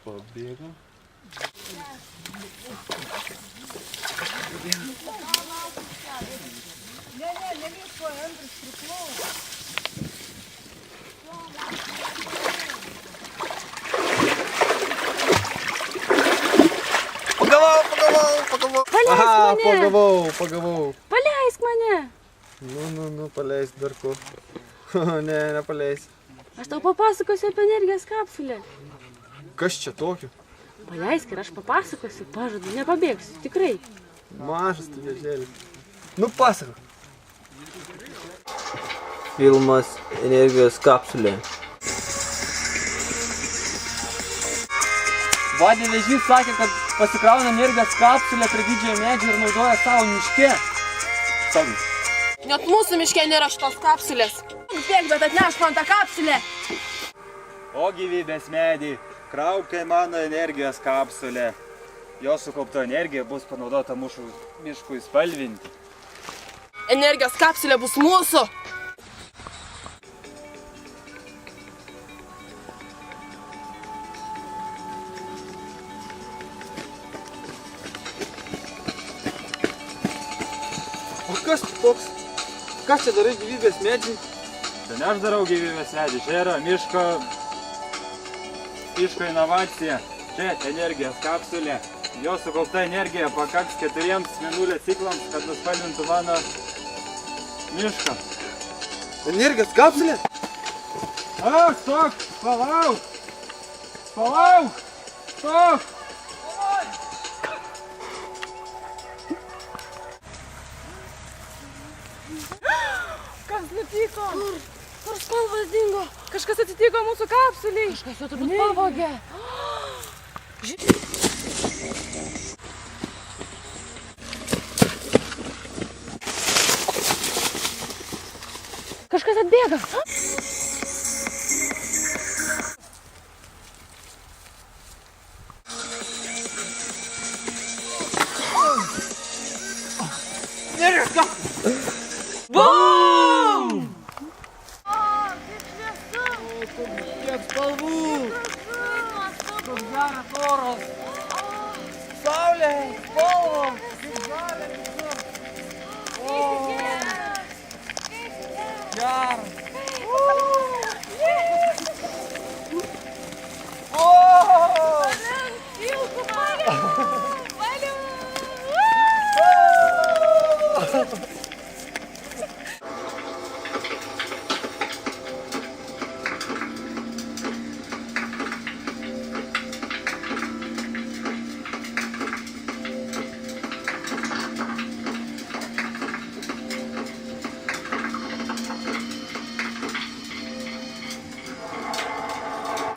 Pabėga. Neliesko, Andrius priklauso. Pagavau. Paleisk mane. Pagavau. Paleisk mane. Nu, paleisk dar ko. Ne, nepaleis. Aš tau papasakosiu apie energijos kapsulę. Kas čia tokio? Paleisk ir aš papasakosiu, pažadu, nepabėgsiu, tikrai. Mažas tu vėžėlis. Nu, pasakok. Filmas energijos kapsulė. Vadė Vėžys sakė, kad pasikrauna energijos kapsulę prie didžiojo medžio ir naudoja savo miške. Savi. Net mūsų miške nėra šitos kapsulės. Bėg, bet atnešk man tą kapsulę. O gyvybės medį, kraukė mano energijos kapsulę. Jo sukaupta energija bus panaudota mūsų miškui spalvinti. Energijos kapsulė bus mūsų. O kas toks? Kas čia darai gyvybės medžiai? Tai ne aš darau gyvybės medį, čia yra miško inovacija. Čia energijos kapsulė. Jo sukaupta energija pakaks 4 mėnulio ciklams, kad nuspalvintų mano mišką. Energijos kapsulė? Stok! Palauk! Stok! Kas nutiko? Kur spalvas dingo? Kažkas atsitiko mūsų kapsuliai. Kažkas jau turbūt pavogė. Kažkas atbėga. Bum! Kiek spalvų! Koks geras oras. Saulė, spalvos! Kaip žalia visur! Geras.